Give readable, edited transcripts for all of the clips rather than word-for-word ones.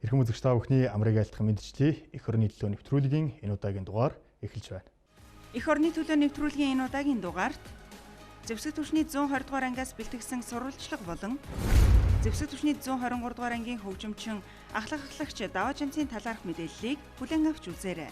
Эрхэм үзэгч та бүхний амрыг айлтгах мэдчилээ. Эх орны төлөө нэвтрүүлгийн энэ удаагийн дугаар эхэлж байна. Эх орны төлөө нэвтрүүлгийн энэ удаагийн дугаарт зэвсэг түвшний 120 дугаар ангиас бэлтгэсэн сурвалжлага болон зэвсэг түвшний 123 дугаар ангийн хөгжимчин ахлагч даваа жамцын талаарх мэдээллийг бүлээн авч үзээрэй.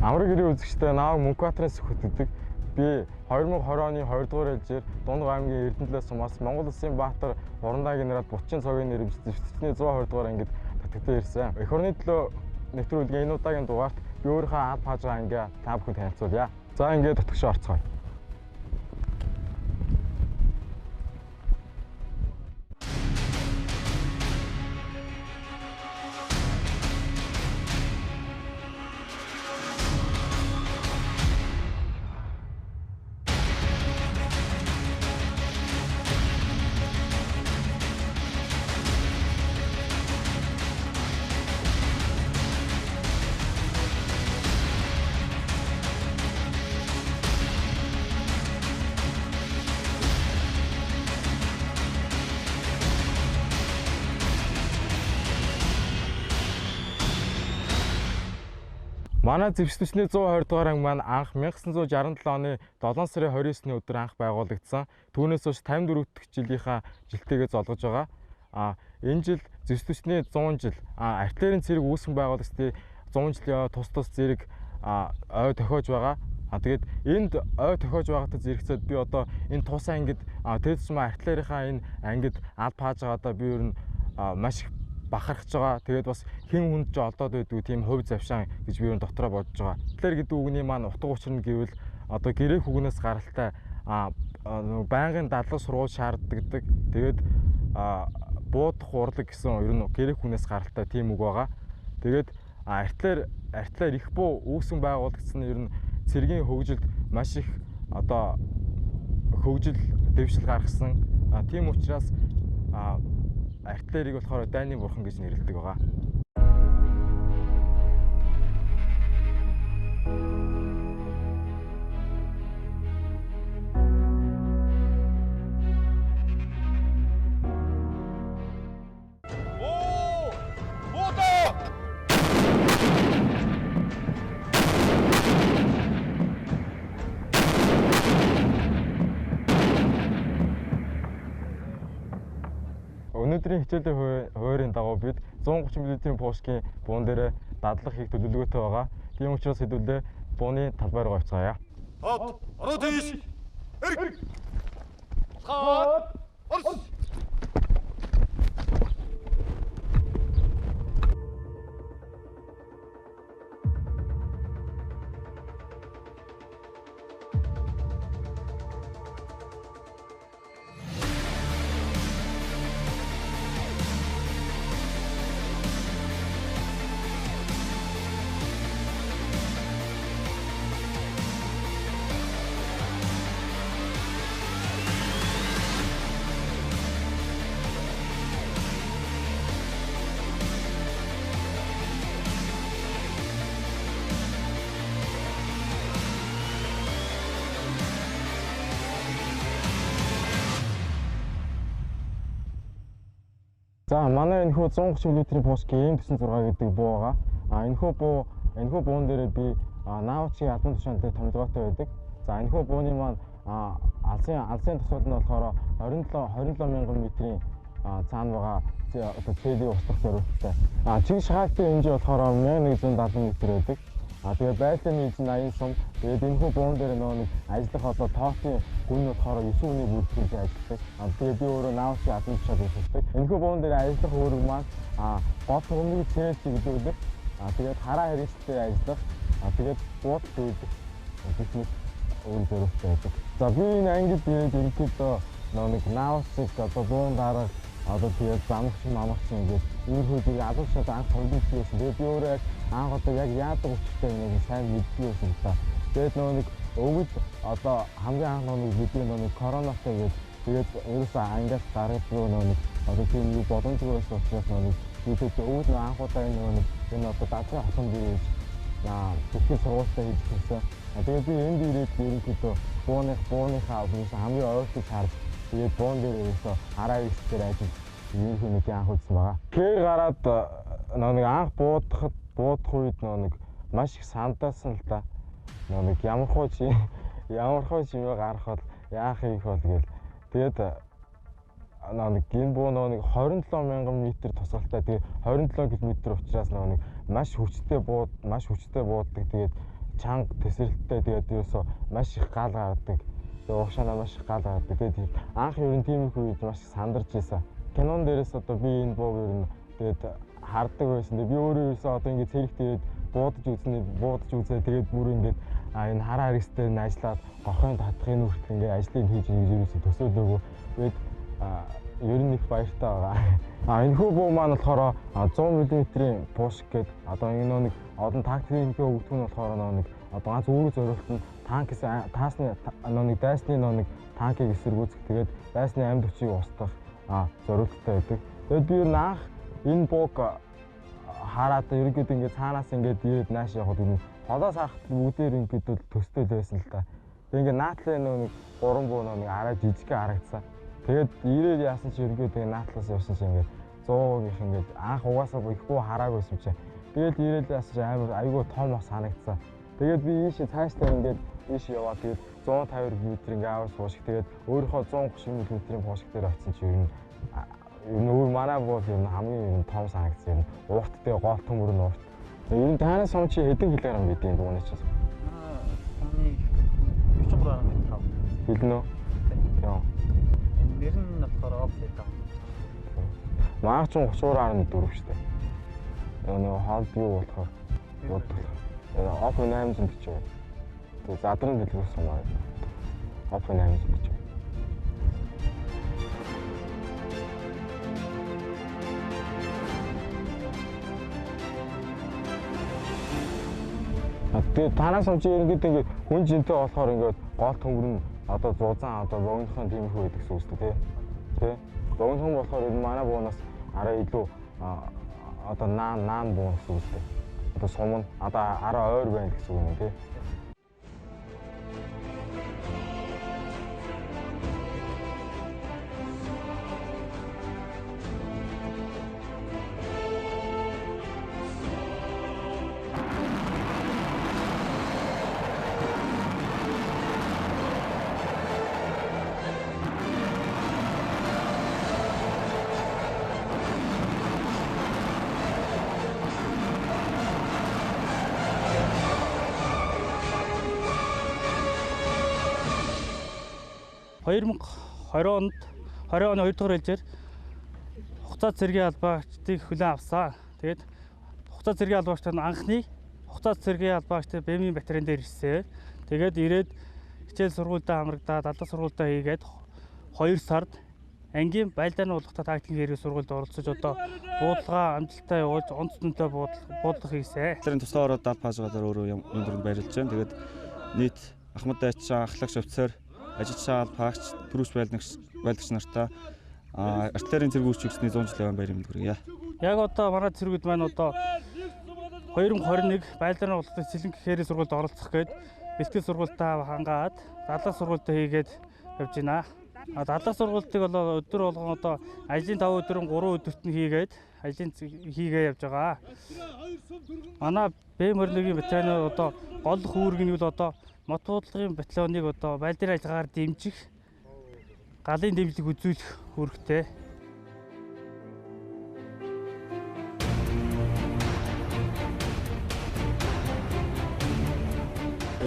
Амрыг ирээ үзэгчтэй нааг Мөнхбаатараас хөтөдөг. Би 2020 оны 2 дугаар ээлжээр Дундгой аймгийн Эрдэнэтлээс сумаас Монгол Улсын Баатар Хурандагийн генерал Бутчин цогийн нэрвч зэвсэгчний 120 дугаар ангид татагдсан ирсэн. Эх орны төлөө нэвтрүүлгийн энэ удаагийн дугаарт би өөрийнхөө ад пажаа ангиа та бүхэнд танилцуулъя. За ингээд татгшоо орцгоё. Манай зэвсэг түвшний 120 дугаар анги маань анх 1967 оны 7 сарын 29-ний өдөр анх байгуулагдсан. Түүнээс хойш 54 дэх жилийнхаа жилтэйгээ золгож байгаа. Энэ жил зэвсэг түвшний 100 жил артиллерийн цэрэг үүсгэн байгуулагчдын 100 жилийн тус зэрэг ой тохиож байгаа. Тэгээд энд ой тохиож байгаатай зэрэгцээд би одоо энэ тус ангид Тэд сумын артиллерийнхаа энэ ангид аль пааж байгаадаа би ер нь маш их бахархаж байгаа. Тэгээд бас хэн хүнд ч олдоод байдгүй тийм хувь завшаан гэж би өөр дотроо бодож байгаа. Артиллери гэдэг үгний маань утга учир нь гэвэл одоо гэрээ хүүгнээс гаралтай байнгын дадлаг сургууль шаарддаг. Тэгээд буудах урлаг гэсэн ер нь гэрээ хүүгнээс гаралтай тийм үг байгаа. Тэгээд артиллери их буу үүсгэн байгуулагдсан нь ер нь цэргийн хөгжилд маш их одоо хөгжил дэвшил гаргасан. Тийм учраас артиллерийг болохоор дайны бурхан гэж нэрлэдэг байгаа. Өнөөдрийн хичээлийн хуваарийн дагуу бид 130 мм пушкийн буун дээр дадлах хийх төлөвлөгөөтэй байгаа. Тийм учраас хэдүүлээ бууны талбай руу авцгаая. Хот, ороо тийш. Эрг. Хот, орс. За манай энэхүү 130 мм пушкийн 96 гэдэг буу байгаа. Энэхүү буун дээр би наавчгийн албан тушаалтай томилгоотой байдаг. За энэхүү бууны маань алсын тусгал нь болохоор 27 мянган метрийн цаана байгаа одоо цэлийн устгах зорилттой. Чиг шахалтын хэмжээ болохоор 1170 м байдаг. Тэгээд байдлын эзэн 80 сум. Тэгээд энэхүү буун дээр нэг ажиллах одоо тоотын гүн болохоор 9 хүний бүрдүүлж ажилладаг. Тэгээд би өөрөө наавчгийн албан тушаал үүсгэдэг. Энэхүү буун дээр ажиллах үүрэг маань гол төмний цээл чиглүүлэх. Тэгээд хараа хэрэгсэлтэй ажиллах. Тэгээд бууд дүүлэх техник өөр зорилттой байдаг. За би энэ ангид ерөнхийдөө нэг наавчиг одоо буун дараа одоо тэгээд замгч мамгч ингээд ерөнхийдөө албан тушаал анх төлөвлөсөн. Тэгээд би өөрөө анх одоо яг яадаг учиртай нэг сайн мэдгүй байсан та. Тэгээд нэг өвд одоо хамгийн анх нэг бидний нэг коронавитой гээд тэгээд ерөөсөө ангиас гаргадгүй нэг одоо тийм юу боломжгүй байсан учраас нэг тэгээд өвд анх удаа энэ одоо дадлын хотон дээрээ бүхний сургуультай хийжсэн. Тэгээд би энд ирээд ерөнхийдөө бууныхаа хамгийн ойртыг харж тэгээд буун дээр ерөөсөө хараа ихсээр ажил ерөнхийдөө анх үзсэн байгаа. Тэгэхээр гараад нэг анх буудах үед нэг маш их сандасан л та. Нэг ямар хуу чимээ гаргахад яах юм бол гээл. Тэгээд нэг гин буу нэг 27,000 м тусгалтай. Тэгээд 27 км учраас нэг маш хүчтэй бууддаг. Тэгээд чанга тесрэлттэй. Тэгээд ерөөсөө маш их гал гаргадаг. Тэгээд уушаанаа маш их гал гаргадаг. Тэгээд анх ер нь тийм их үед маш их сандарч ийсэн. Кинон дээрээс одоо би энэ бууг ер нь тэгээд хардаг байсан. Тэгээд би өөрөө ерөөсөө одоо ингээд цэрэг тэгээд буудаж үзнэ. Тэгээд бүр ингээд энэ хараа харистэй нь ажиллаад горхойн татхын хүртэл ингээд ажлыг хийж ингэж ерөөсөө төсөөлөөгүй. Тэгээд ер нь их баяртай байгаа. Энэ хүү буу маань болохоор 100 мм пушк гэдэг одоо энэ нэг олон тактикийн хөө өгдөг нь болохоор нэг одоо ганц үүрэг зориулт нь танкээс таасны нэг дайсны нэг танкийг эсэргүүцэх тэгээд дайсны амьд хүчийг устгах зориулттай байдаг. Тэгээд би ер нь анх энэ бууг хараад ерөнхийдөө ингээд цаанаас ингээд ирээд нааш явахад энэ холоос харахад бүгдээр ингээд төстэй л байсан л та. Тэгээд ингээд наатлын нэг 3 буу нэг арай жижигхэн харагдсан. Тэгээд ирээд яасан чи ерөнхийдөө наатлаас явсан чи ингээд 100-ийнх ингээд анх угаасаа их буу хараагүйсэн чи. Тэгээд ирээд яасан чи амар айгүй том бас санагдсан. Тэгээд би ийш цаашдаа ингээд ийш яваад тэгээд 150 м ингээд аваад суушиг тэгээд өөрийнхөө 130 м пушк дээр очсон чи ер нь өөр манай буу ер нь хамгийн том санагдсан юм. Уурттай гол төмөр нь уурт. Ер нь танаас сон чи хэдэн килограмм бидийн дууны чинь? Оны 43.5. Хэлнэ үү? Яа. Нэр нь болохоор оф гэдэг. Маач 33.4 шүү дээ. Нөгөө хоолд юу болохоор оф 840. Тэгээд задрын дэлгүүрс сумаа. Оф 840. Тэгээд танаас сон чи ерөнхийдөө ингээд хүн жинтэй болохоор ингээд гол төмөр нь одоо зузаан одоо богинохын тиймэрхүү байдаг гэсэн үг шүү дээ. Тэ? Богинохон болохоор энэ манай буунаас арай илүү одоо наан буу гэсэн үг шүү дээ. Одоо сум нь одоо арай ойр байна гэсэн үг юм тий. Оны 2 дугаар ээлжээр хугацаа цэргийн албаагчдыг хүлээн авсан. Тэгээд хугацаа цэргийн албаагч нь анхны хугацаа цэргийн албаагчтай бэмийн батарейн дээр ирсэн. Тэгээд ирээд хичээл сургуультай хамрагдаад албан сургуультай хийгээд 2 сард ангийн байлдааны уулгахтай тактикийн хэрэг сургуульд оролцож одоо буудалгаа амжилттай явуулж онц дүнтэй буудлага хийсэн. Батарейн тусгай ороод дал паажгаад өөрөө юм дүнд баярлж байна. Тэгээд нийт Ахмад Дайчин ахлагч офицер ажилчаа албаагч түрүүч байлдагч нартаа артиллерийн цэргүүрч өгсөний 100 жилийн баяр мэнд хүргье. Яг одоо манай цэргүүд маань одоо 2021 байлдааны уулзалтын сэлэн гэхээр сургуульд оролцох гээд бэлтгэл сургуультаа хангаад дадлаг сургуультаа хийгээд явж байна. Дадлаг сургуультыг бол өдөр болгон одоо ажлын 5 өдрөн 3 өдөрт нь хийгээд ажлын хийгээ явж байгаа. Манай Б21-ийн батальон одоо гол үүрэг нь бол одоо мот буудлагын батальоныг одоо байлдын ажиллагаар дэмжих, галын дэмжлэг үзүүлэх үүрэгтэй.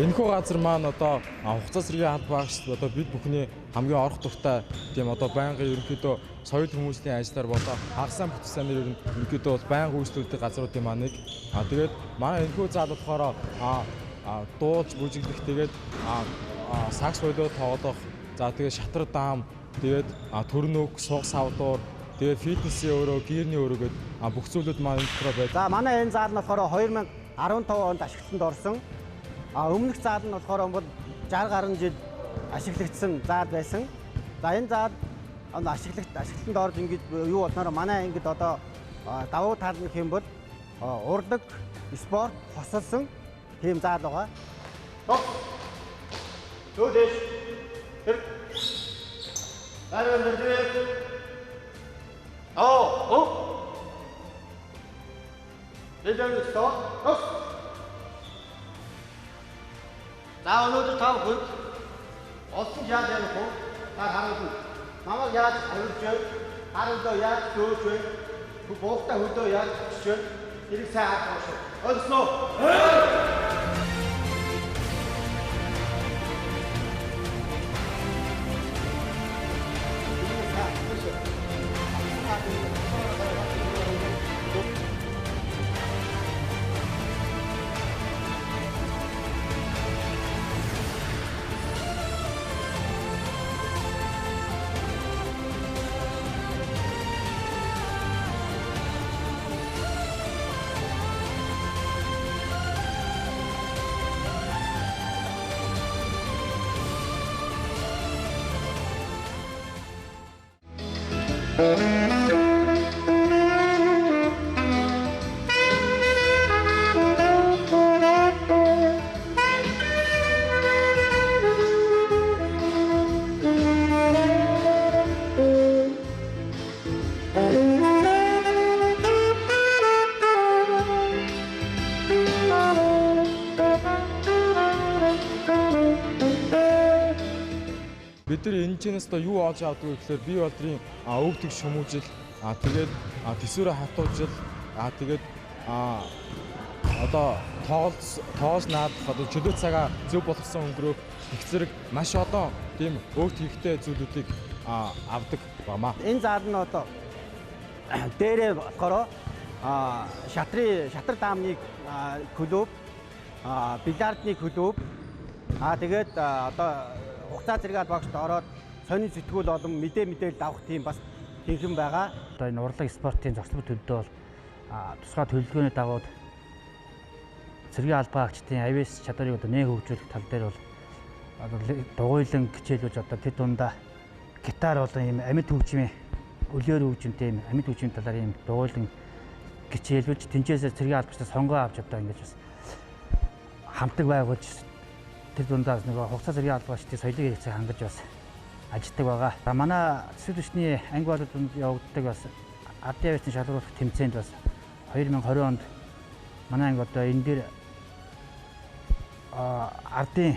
Энэхүү газар маань одоо хугацаа цэргийн албаагч одоо бид бүхний хамгийн орох дуртай тийм одоо байнгын ерөнхийдөө соёл хүмүүсийн ажлаар болоо хагасаа бүтцээр ер нь ерөнхийдөө бол байнга үйлчлүүлдэг газруудын маань нэг. Тэгээд манай энэхүү зал болохоор дуулж бүжиглэх тэгээд сакс болоод тоглох. За тэгээд шатрал даам тэгээд төрнөг, суг савдуур тэгээд фитнесийн өөрөө, гэрний өөрөө гээд бүх зүйлүүд маань энэ дотроо байна. За манай энэ зал нь болохоор 2015 онд ашиглалтанд орсон. Өмнөх зал нь болохоор 60 гаруй жил ашиглагдсан зал байсан. За энэ зал ашиглалтанд орж ингэж юу болноор манай ингэж одоо давуу тал нь хэм бол урлаг, спорт хосолсон тийм зал байгаа. Төвдөж. Хэлэлцээ. Тус. За өнөөдөр тав хүнд олсон жаал явах уу? Та харуулна. Намайг яаж харуулж вэ? Харуулдаа яаж зөөж вэ? Буухта хөдөө яаж бичиж вэ? Тэрийг сайн харах шүү. Ойлсноо. Бид нар энэ чэнэс одоо юу олж авдаг вэ гэхээр бие болдрын өвдөг шүмүүжил тэгээд төсөөрө хатуужил тэгээд одоо тоос наадах одоо чөлөө цагаа зөв болгосон өнгөрөөх их зэрэг маш олон тийм өөрт хэрэгтэй зүйлүүдийг авдаг бамаа. Энэ заал нь одоо дээрээ болохоор шатар даамны клуб, бильярдны клуб тэгээд одоо хугацаа зэрэг багшд ороод сонин сэтгүүл болон мэдээлэл авах тийм бас хэрхэн байгаа. Одоо энэ урлаг спортын зохицол төлөвлөлтөд бол тусгай төлөвлөгөөний дагуу цэргийн албан агчдын авиас чадварыг одоо нэн хөгжүүлэх тал дээр бол дугуйлан хичээлүүлж одоо тэд дундаа гитар болон ийм амьд хөгжмийн өлөөр хөгжимтэй ийм амьд хөгжмийн талаар ийм дугуйлан хичээлүүлж тэнцээсээр цэргийн албачлаа сонгоо авч одоо ингэж бас хамтаг байгуулж тэр дундаас нөгөө хугацаа зэргийн албаачдын соёлын хэрэгцээг хангаж бас ажилладаг байгаа. Манай төсөв түвшний анги болоод явагддаг бас ардын авиасны шалгаруулах тэмцээнд бас 2020 онд манай анги одоо энэ дээр ардын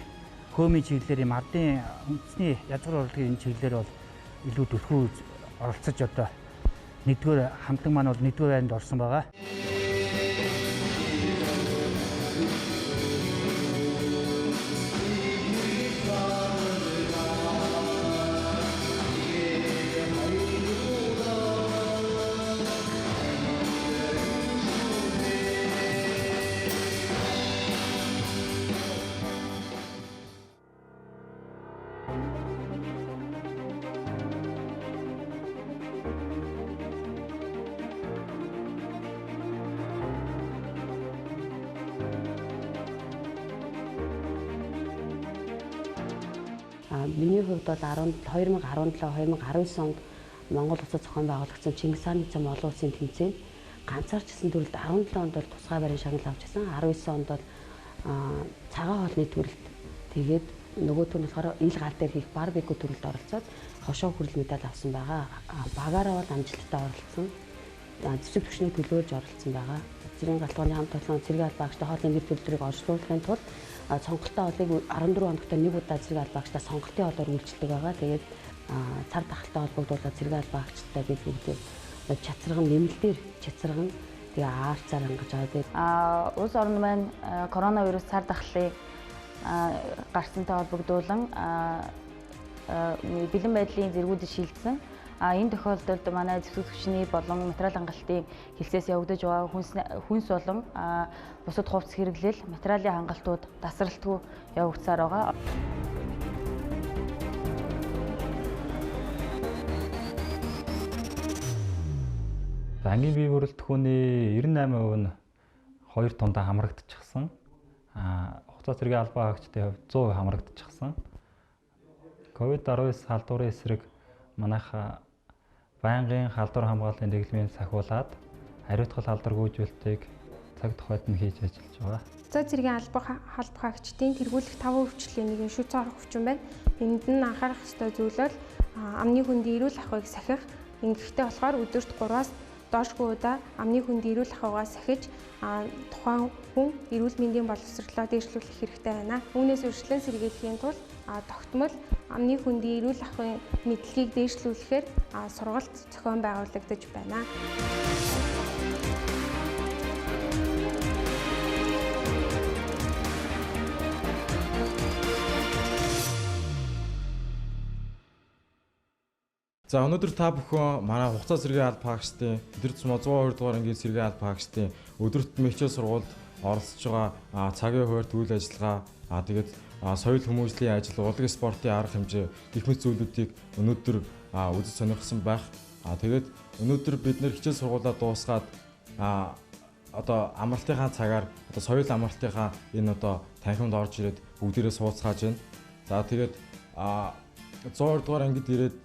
хөөмийн чиглэлээр юм ардын үндэсний язгуур урлагийн энэ чиглэлээр бол илүү төлхөө оролцож одоо нэгдүгээр хамтлаг маань бол нэгдүгээр байранд орсон байгаа. Миний хувьд бол 2017-2019 онд Монгол Улсад зохион байгуулагдсан Чингис хааны зам олон улсын тэмцээнд ганцаарчсан төрөлд 17 онд бол тусгай барин шагнал авчихсан. 19 онд бол цагаан хоолны төрөлд тэгээд нөгөөт нь болохоор ил гал дээр хийх барбекю төрөлд оролцоод хошоо хүрэл медаль авсан байгаа. Багаараа бол амжилттай оролцсон. Төсөв түвшний төлөөлж оролцсон байгаа. Цэргийн галтгооны хамт олон цэргийн албан агчтай хоолны нэр төлбөрийг оржуулахын тулд сонголтоо олыг 14 хоногт нэг удаа цэргийн албан агчтай сонголтын олоор үйлчилдэг байгаа. Тэгээд цар тахалтай холбогдуулаад цэргийн албан агчтай бид бүгд чацраган нэмэлтээр чацраган тэгээ аарцаар ангаж байгаа. Тэгээд улс орн маань коронавирус цар тахлын гарсантай холбогдуулан бэлэн байдлын зэргүүдийг шилжсэн. Энэ тохиолдолд манай зөвсөх түвшний болон материал хангалтын хэлсээс явагдаж байгаа хүнс болон бусад хувцас хэрэглэл материалын хангалтууд тасралтгүй явагдсаар байгаа. Ангийн бие бүрэлдэхүүний 98% нь 2 тундаа хамрагдчихсан. Хугацаа цэргийн албан агчдын хувьд 100% хамрагдчихсан. COVID-19 халдварын эсрэг манайха байнгын халдвар хамгааллын дэглэмийн сахиулаад хариуцлага халдвар гүйцэтгэлийг цаг тухайд нь хийж ажиллаж байгаа. Хугацаа цэргийн албан агчдын тэргүүлэх 5 өвчлөлийн нэгэн шүтэн орох өвчин байна. Энд нь анхаарах ёстой зүйл бол амны хүндийн эрүүл ахуйг сахих. Ингэхдээ болохоор өдөрт 3-аас доошгүй удаа амны хүнд эрүүл ахуйгаа сахиж тухайн хүн эрүүл мэндийн боловсролоо дээшлүүлэх хэрэгтэй байна. Үүнээс үргэлжлэн сэргийлэхийн тулд тогтмол амны хүндийн эрүүл ахуйн мэдлэгийг дээшлүүлэхээр сургалт зохион байгуулагдаж байна. За өнөөдөр та бүхэн манай хугацаа цэргийн алба хаагчдын өдөр тутмын 102 дугаар ангийн цэргийн алба хаагчдын өдөрт мэхчээ сургуульд оролцож байгаа цагийн хуваарь үйл ажиллагаа тэгээд соёл хүмүүжлийн ажил, урлагийн спортын арга хэмжээ гэх мэт зүйлүүдийг өнөөдөр үзэж сонирхсан байх. Тэгээд өнөөдөр бид нэр хичээл сургуулаа дуусгаад одоо амралтынхаа цагаар одоо соёл амралтынхаа энэ одоо танхимд орж ирээд бүгдээрээ сууцгааж байна. За тэгээд 102 дугаар ангид ирээд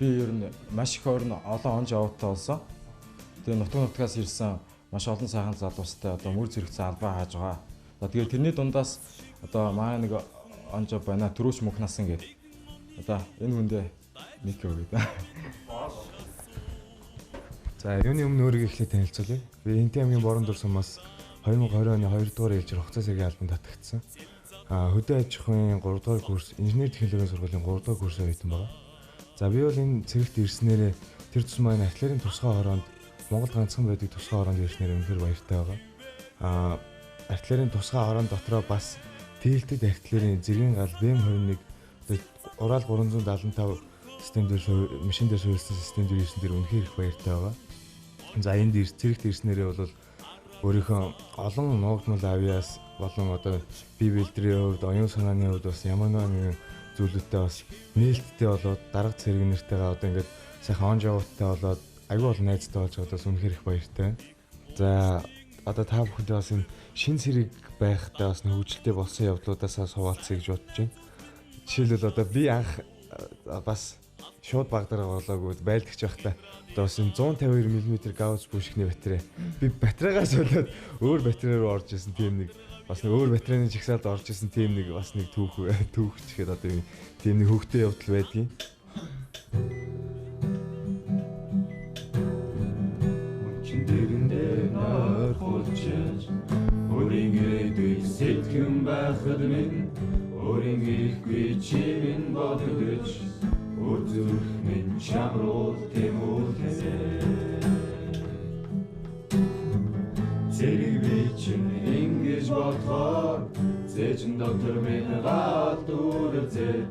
би ер нь маш их олон онж явуудтай болсон. Тэгээ нутгаас ирсэн маш олон сайхан залуустай одоо мөр зэрэгцэн албаа хааж байгаа. За тэгээ тэрний дундаас одоо манай нэг онж байна Төрөөч Мөнхнасан гэдэг. Одоо энэ хүндээ нэг өгөөд. За юуны өмнө өөрийгөө эхлээд танилцуулъя. Би Энтийн аймгийн Борон Дүр сумаас 2020 оны 2 дугаар ээлжир хугацаа цэргийн албанд татагдсан. Хөдөө аж ахуйн 3 дугаар курс, инженер технологийн сургуулийн 3 дугаар курсээр оюутан байна. За би бол энэ цэрэгт ирснээрээ тэр тусмаа энэ артиллерийн тусгай хороонд Монгол ганцхан байдаг тусгай хороонд ирснээр үнэхээр баяртай байгаа. Артиллерийн тусгай хороон дотроо бас тээлтэд артиллерийн зэргийн гал БМ-21 ураал 375 систем дээр машин дээр суурилсан систем дээр ирсэн тэр үнэхээр их баяртай байгаа. За энд цэрэгт ирснээрээ бол өөрийнхөө олон нуугдмал авиас болон одоо бие бэлтрийн хувьд, оюун санааны хувьд бас ямар нэгэн зүйлүүдтэй бас нээлттэй болоод дарга цэрэг нэртэйгээ одоо ингээд сайхан онж явуудтай болоод аюул бол найзтай болж байгаа бас үнэхээр их баяртай. За одоо та бүхэндээ бас энэ шин цэрэг байхдаа бас хөгжилтэй болсон явдлуудаасаа суулцъя гэж бодож байна. Жишээлбэл одоо би анх бас шууд багдараа болоогүй байлдагч байхдаа одоо бас энэ 152 мм гаусс бүшигний батарей би батарейгаас болоод өөр батарей руу орж исэн тийм нэг бас нэг өөр батарейны жигсаалд орж исэн тийм нэг бас нэг түүхч гэхэд одоо тийм нэг хөвгтэй явдал байдгийн. Чин дэрэндээ нойрхолж өөрийн ирээдүйг сэтгэн байхад минь өөрийн ихгүй чимэн бодож үзүрх минь чамруу тэмүүлээ. Цэрэг би чинь ингэж бодохоор зээжин доктор минь гал дүүрэлзээ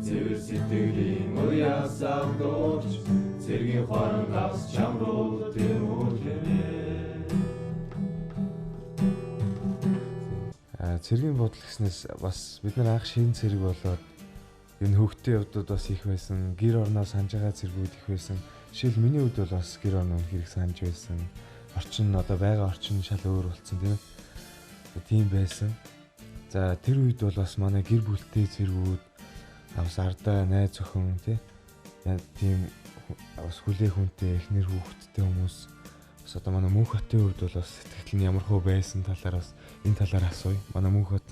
цэвэр сэтгэлийн уяас авдууч цэргийн хоорондоос чамруу тэмүүлээ. Цэргийн бодол гэснээс бас бид нар анх шин цэрэг болоод энэ хөвгтэй явдууд бас их байсан. Гэр орноо санаж байгаа цэргүүд их байсан. Жишээл миний хувьд бол бас гэр орноо хэрэг санаж байсан. Орчин одоо байгаа орчин шал өөр болсон тийм байсан. За тэр үед бол бас манай гэр бүлтэй цэргүүд бас ардаа найз охин тийм бас хүлээ хүнтэй эхнэр хүүхэдтэй хүмүүс бас одоо манай Мөнх хотын хувьд бол бас сэтгэл нь ямар хөө байсан талаар бас энэ талаар асууя. Манай Мөнх хот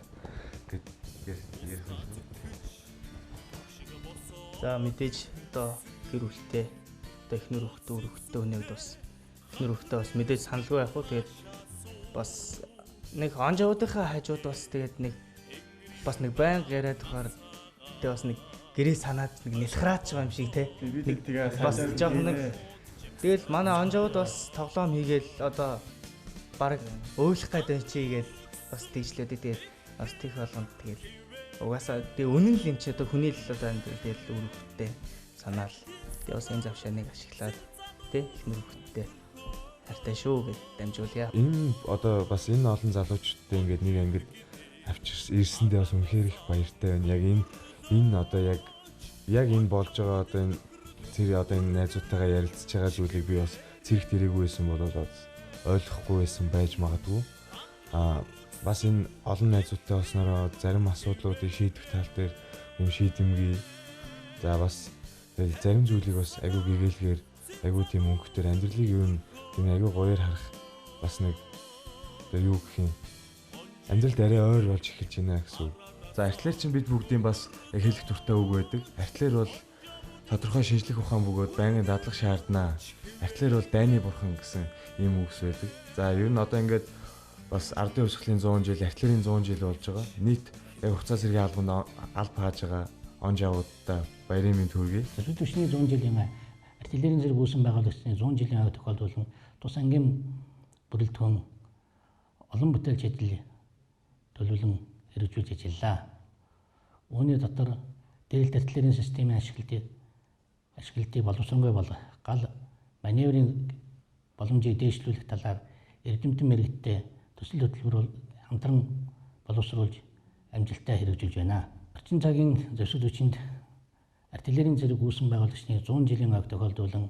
За мэдээж одоо гэр бүлтэй одоо эхнэр хүүхэдтэй хүний хувьд бас эхнэр хүүхэдтэй бас мэдээж саналгүй байх уу. Тэгээд бас нэг онжоодынхаа хажууд бас тэгээд нэг бас нэг байнга яриад тохоор тэгээд бас нэг гэрээ санаад нэг нэлхраач байгаа юм шиг те. Нэг бас жоох нэг тэгэл манай онжоод бас тоглоом хийгээл одоо баг өөлөх гэдэг чигээл бас тэгжлээд тэгээд бас тийх болгонд тэгэл угаасаа тэг үнэн л юм чи одоо хүний л одоо энэ тэгэл өрөвтэй санаал тэг бас энэ завшааныг ашиглаад тэ эхнэр хүүхэдтэй хайртай шүү гэж дамжуулъя. Энэ одоо бас энэ олон залуучуудтай ингээд нэг ангид авчирс ирсэндээ бас үнэхээр их баяртай байна. Яг энэ одоо яг энэ болж байгаа одоо энэ цэрэг одоо энэ найзуудтайгаа ярилцж байгаа зүйлийг би бас цэрэгт ирээгүй байсан бол ойлгохгүй байсан байж магадгүй. Бас энэ олон найзуудтай болсноор зарим асуудлуудыг шийдэх тал дээр юм шийдэмгий. За бас зарим зүйлийг бас айгүй гэгээлгээр айгүй тийм өнгөтөр амьдралыг юу юм айгүй гоёор харах бас нэг юу гэх юм амьдралд арай ойр болж эхэлж байна гэсэн үг. За артиллер чинь бид бүгдийн бас яг хэлэх дуртай үг байдаг. Артиллер бол тодорхой шинжлэх ухаан бөгөөд байнгын дадлах шаарднаа. Артлер бол дайны бурхан гэсэн ийм үгс байдаг. За ер нь одоо ингээд бас ардын хувьсгалын 100 жил, артлерийн 100 жил болж байгаа. Нийт яг хугацаа сэргийн албанд аль хааж байгаа он жавуудтай баярын мэнд хүргэе. Зөвхөн түвшний 100 жилийн артиллерийн зэрэг үүсэн байгуулагчдын 100 жилийн аяг тохиолдуулан тус ангийн бүрэлдэхүүн олон бүтээл чадлыг төлөвлөн хэрэгжүүлж ажиллаа. Үүний дотор дээрэлт артиллерийн системийн ашиглалтыг боловсронгүй болгох, гал маневрын боломжийг дээшлүүлэх талаар эрдэмтэн мэрэгттэй төсөл хөтөлбөр хамтран боловсруулж амжилттай хэрэгжүүлж байна. Орчин цагийн зэвсэг түвшинд артиллерийн зэрэг үүсэн байгуулагчдын 100 жилийн аяг тохиолдуулан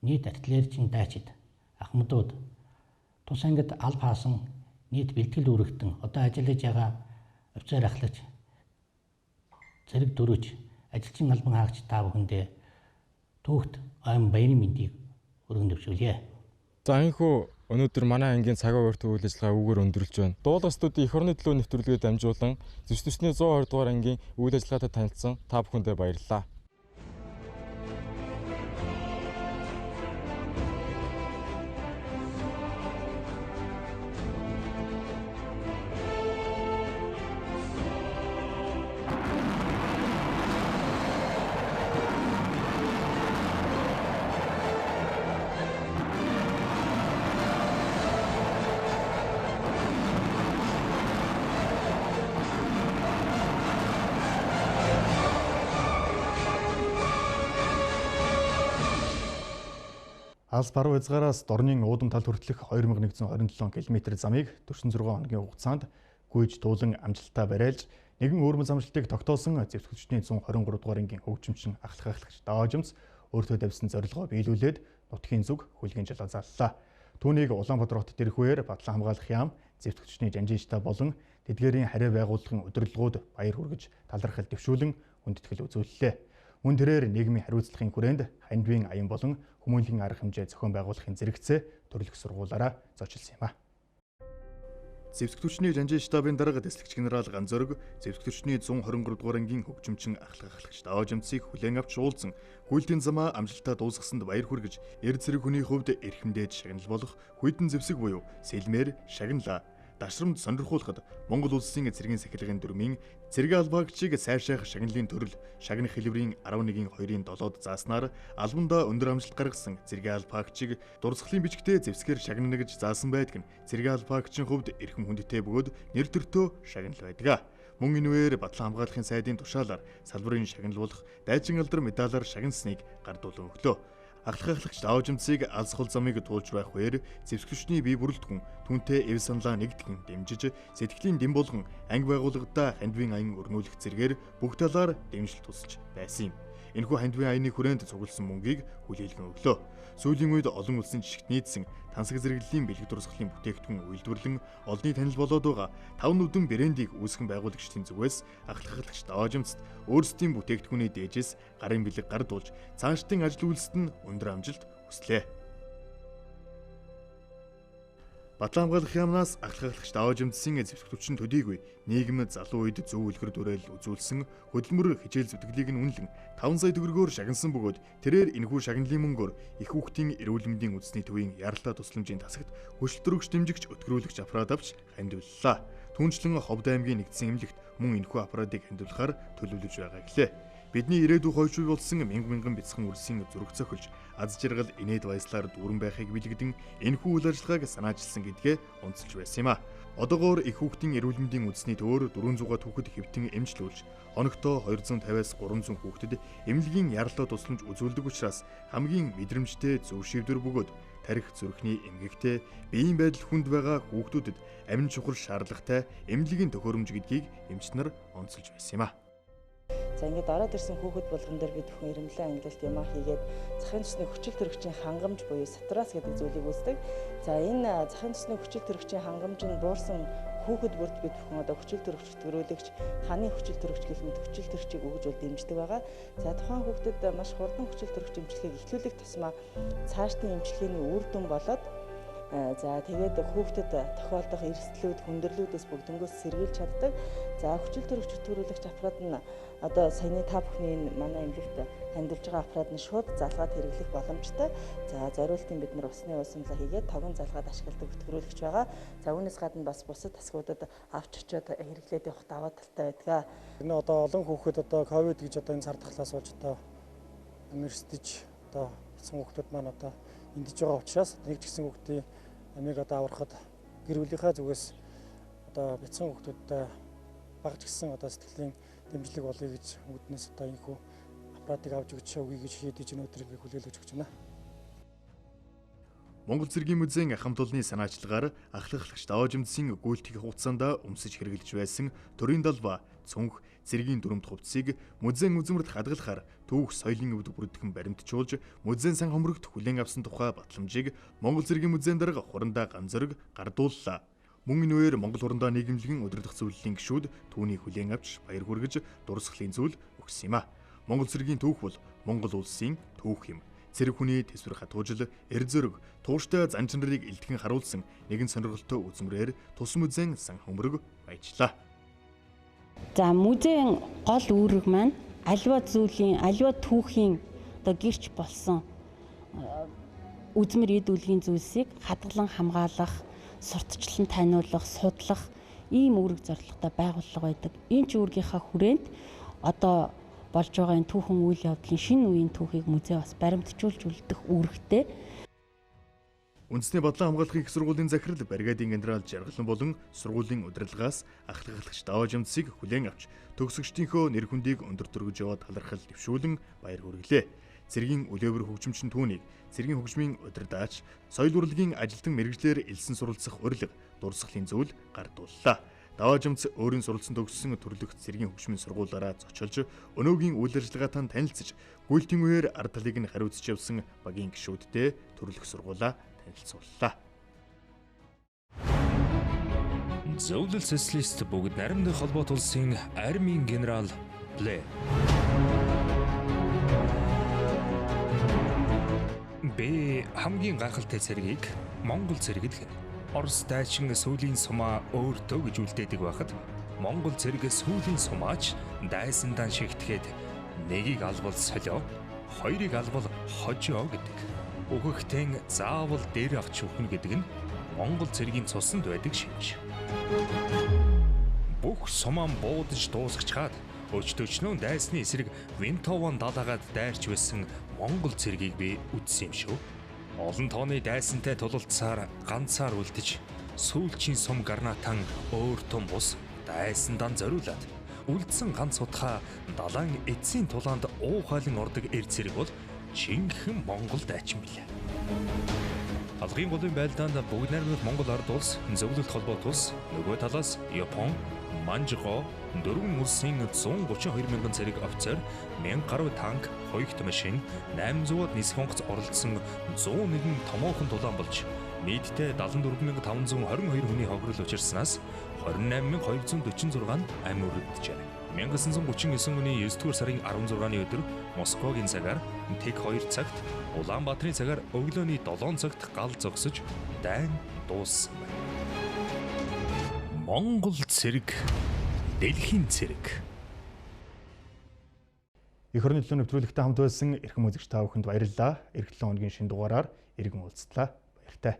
нийт артиллерийн дайчид, ахмадууд тус ангид аль хаасан нийт бэлтгэл үүрэгтэн одоо ажиллаж байгаа офицер ахлагч зэрэг дөрөж ажилчин албан хаагч та бүхэндээ түүхт ам баярын мэндийг өргөн дэвшүүлье. За энэхүү өнөөдөр манай ангийн цагаан урт үйл ажиллагаа үүгээр өндөрлж байна. Дуулах студийн эх орны төлөө нэвтрүүлгээ дамжуулан зэвсэг түвшний 120 дугаар ангийн үйл ажиллагаатай танилцсан та бүхэндээ баярлалаа. Алс баруун хязгаараас Дорнын уудам тал хүртэлх 2127 км замыг 46 хоногийн хугацаанд гүйж дуулан амжилттай бариалж нэгэн өөрмөц амжилтыг тогтоосон зэвсэг түвшний 123 дугаар ангийн хөгжимчин ахлагч Даажимс өөртөө давсан зорилгоо биелүүлээд нутгийн зүг хүлгийн жил зааллаа. Түүнийг Улаанбаатар хотод ирэх үеэр Батлан хамгаалах яам зэвсэг түвшний жанжинчтай болон тэдгээрийн хариа байгууллагын удирдлагууд баяр хүргэж талархал дэвшүүлэн хүндэтгэл үзүүллээ. Мөн тэрээр нийгмийн хариуцлагын хүрээнд хандвийн аян болон хүмүүнлэгийн арга хэмжээ зохион байгуулахын зэрэгцээ төрөлх сургуулаараа зочилсон юм а. Зэвсэг түвшний жанжин штабын дарга дэслэгч генерал Ганзөрөг зэвсэг түвшний 123 дугаар ангийн хөгжимчин ахлагч Даажимсыг хүлээн авч уулзсан хүйлтийн замаа амжилттай дуусгасанд баяр хүргэж эрд зэрэг хүний хувьд эрхэмдээд шагнал болох хүйтэн зэвсэг буюу сэлмээр шагналаа. Дашрамд сонирхуулахад Монгол улсын цэргийн сахилгын дүрмийн цэргийн албаагчийг сайршаах шагналын төрөл шагнах хэлбэрийн 11-2-ийн 7-д зааснаар албандаа өндөр амжилт гаргасан цэргийн албаагчийг дурсгалын бичгтээ зэвсгээр шагнана гэж заасан байдаг нь цэргийн албаагчийн хувьд эрхэм хүндтэй бөгөөд нэр төртөө шагнал байдаг. Мөн энэ үеэр Батлан хамгаалахын сайдын тушаалаар салбарын шагнал болох дайчин алдар медалаар шагнасныг гардуулан өглөө. Ахлагч Даажимсыг алс хол замыг туулж байх үеэр зэвсэг түвшний бие бүрэлдэхүүн түүнтэй эв саналаа нэгтгэн дэмжиж сэтгэлийн дэм болгон анги байгууллагадаа хандвийн аян өрнүүлэх зэргээр бүх талаар дэмжлэл тусалж байсан юм. Энэхүү хандвийн аяны хүрээнд цугласан мөнгийг хүлээлгэн өглөө. Сүүлийн үед олон улсын жишгт нийцсэн тансаг зэрэглэлийн бэлэг дурсгалын бүтээгдэхүүн үйлдвэрлэн олонний танил болоод байгаа 5 нүдэн брэндийг үүсгэн байгуулагчдын зүгээс ахлагч Даажимст өөрсдийн бүтээгдэхүүний дээжээс гарын бэлэг гардуулж цаашдын ажил үйлсэд нь өндөр амжилт хүслээ. Батлан хамгаалах яамнаас ахлагч Даажимсын зэвсэг түвшин төдийгүй нийгэм залуу үед зөв үлгэр дуурайл үзүүлсэн хөдөлмөр хичээл зүтгэлийг нь үнэлэн 5 сая төгрөгөөр шагнасан бөгөөд тэрээр энэхүү шагналын мөнгөөр их хүүхдийн эрүүл мэндийн үндэсний төвийн яралтай тусламжийн тасагт хөшөлтөрөгч дэмжигч өтгөрүүлэгч аппарат авч хандивллаа. Түүнчлэн Ховд аймгийн нэгдсэн эмнэлэгт мөн энэхүү аппаратыг хандивлахаар төлөвлөж байгаа гэлээ. Бидний ирээдүйн хойшгүй болсон мянган бяцхан үлсийн зүрх цохилж аз жаргал инээд баяслаар дүүрэн байхыг бэлэгдэн энэхүү үйл ажиллагааг санаачилсан гэдгээ онцолж байсан юм а. Одоогоор их хүүхдийн эрүүл мэндийн үндэсний төвөөр 400 хүүхэд хэвтэн эмчлүүлж хоногтоо 250-аас 300 хүүхдэд эмнэлгийн яралтай тусламж үзүүлдэг учраас хамгийн мэдрэмжтэй зөв шийдвэр бөгөөд тарих зүрхний эмгэгтэй биеийн байдал хүнд байгаа хүүхдүүдэд амин чухал шаардлагатай эмнэлгийн төхөөрөмж гэдгийг эмч нар онцолж байсан юм а. За ингээд ороод ирсэн хүүхэд болгон дээр бид бүхэн ирэмлэн ангилалт юм хийгээд захын цусны хүчил төрөгчийн хангамж буюу сатурас гэдэг зүйлийг үздэг. За энэ захын цусны хүчил төрөгчийн хангамж нь буурсан хүүхэд бүрт бид бүхэн одоо хүчил төрөгч өтгөрүүлэгч хааны хүчил төрөгч гэх мэт хүчил төрөгчийг өгж бол дэмждэг байгаа. За тухайн хүүхдэд маш хурдан хүчил төрөгч эмчилгээг эхлүүлэх тусмаа цаашдын эмчилгээний үр дүн болоод За тэгээд хүүхдэд тохиолдох эрсдлүүд, хүндрэлүүдээс бүгднгээс сэргийлж чаддаг. За хүчил төрөгч төрүүлэгч аппарат нь одоо саяны та бүхний манай эмнэлэгт танилцуулж байгаа аппарат нь шууд залгаад хэрэглэх боломжтой. За зориултын бид нар усны уусамлаа хийгээд тогон залгаад ашигладаг бүтгэрүүлэгч байгаа. За үүнээс гадна бас бусад тасгуудад авч очиод хэрэглээд явах даваа талтай байдаг. Энэ одоо олон хүүхэд одоо ковид гэж одоо энэ сар дахлаас болж одоо амьдэрсдэж одоо эцэг хүүхдүүд маань одоо эндэж байгаа учраас нэг ч гэсэн хүүхдийн амийг одоо аврахад гэр бүлийнхаа зүгээс одоо бяцхан хүүхдүүдтэй багч гисэн одоо сэтгэлийн дэмжлэг болъё гэж үүднээс одоо энэхүү аппаратыг авч өгч өгье гэж шийдэж өнөөдөр би хүлээлгэж өгч байна. Монгол Цэргийн музейн ахмад улны санаачлагаар ахлаглагч Даваажимдсын гүйлтгэх хугацаанд өмсөж хэрэглэж байсан төрийн далба, цүнх, цэргийн дүрмт хувцсыг музейн үзмэрт хадгалахаар түүх соёлын өвдөг бүрдхэн баримтжуулж музейн сан хомрогт хүлээн авсан тухай батламжийг Монгол Цэргийн музейн дарга хурандаа Ганзөрөг гардууллаа. Мөн энэ үеэр Монгол хурандаа нийгэмлэгэн удирдах зөвлөлийн гишүүд түүний хүлээн авч баяр хүргэж дурсгалын зүйл өгсөн юм а. Монгол Цэргийн түүх бол Монгол улсын түүх юм. Цэрэг хүний төсвөр хатуужил, эр зөрөг, тууштай зан чанарыг илтгэн харуулсан нэгэн сонирхолтой үзмрээр тус музейн сан хөмрөг баяжлаа. За музейн гол үүрэг маань аливаа зүйлийн, аливаа түүхийн одоо гэрч болсон үзмэр эд үлгийн зүйлсийг хадгалан хамгаалах, сурталчлан таниулах, судлах ийм үүрэг зорилготой байгууллага байдаг. Энэ ч үүргийнхаа хүрээнд одоо болж байгаа энэ түүхэн үйл явдлын шинэ үеийн түүхийг музей бас баримтжуулж үлдэх үүрэгтэй. Үндэсний бодлон хамгаалахын их сургуулийн захирал бригадын генерал Жаргалан болон сургуулийн удирдлагаас ахлаглагч Даваажимдсыг хүлээн авч төгсөгчдийнхөө нэр хүндийг өндөр төргөж яваад талархал дэвшүүлэн баяр хүргэлээ. Цэргийн үлээвэр хөгжимчин түүнийг цэргийн хөгжмийн удирдаач, соёл урлагийн ажилтан мэрэгчлэр элсэн суралцах урилга, дурсгалын зүйл гардууллаа. Даваажимдс өөрийн суралцсан төгссөн төрлөх цэргийн хөгжмийн сургуулаараа зочилж өнөөгийн үйл ажиллагаатай танилцж, гүйлтийн үеэр ард талыг нь хариуцж явсан багийн гишүүдтэй төрлөх сургуулаа танилцууллаа. Зөвлөл социалист бүгд наримдах холбоот улсын армийн генерал Блэ. Бэ хамгийн гайхалтай цэргийг Монгол цэрэг гэнэ. Орос дайчин сүүлийн сумаа өөртөө гэж үлдээдэг байхад Монгол цэрэг сүүлийн сумаач дайсандан шигтгэхэд нэгийг албал солио, хоёрыг албал хожио гэдэг. Өгөхтэн заавал дээр авч өгнө гэдэг нь Монгол цэргийн цуснд байдаг шинж. Бүх сумаан буудаж дуусгачаад өчтөчнөө дайсны эсрэг Винтовон далаагаад дайрч байсан Монгол цэргийг би үзсэн юм шүү. Олон тооны дайсантай тулалдсаар ганцаар үлдэж сүүлчийн сум гарнатан өөр том бус дайсандан зориулаад үлдсэн ганц удаа далайн эцсийн тулаанд уухайлан ордог эр цэрэг бол жинхэнэ Монгол дайчин билээ. Алгын голын байлдаанд бүгд найрамдах Монгол ард улс, зөвлөлт холбоот улс, нөгөө талаас Япон, Манжго, дөрвөн улсын 132 мянган цэрэг офицер, 1000 гаруй танк, хоёрт машин, 800-аад нисэх онгоц оролцсон 101 томоохон тулаан болж нийтдээ 74522 хүний хохирол учирснаас 28246 амь өргөгдөжээ. 1939 оны 9-р сарын 16-ны өдөр Москвагийн цагаар тэг 2 цагт, Улаанбаатарын цагаар өглөөний 7 цагт гал зогсож дайн дууссан байна. Монгол цэрэг, дэлхийн цэрэг. Эх орны төлөө нэвтрүүлэгтэй хамт байсан эрхэм үзэгч та бүхэнд баярлалаа. Эх 7 хоногийн шинэ дугаараар иргэн уулзтлаа. Баяртай.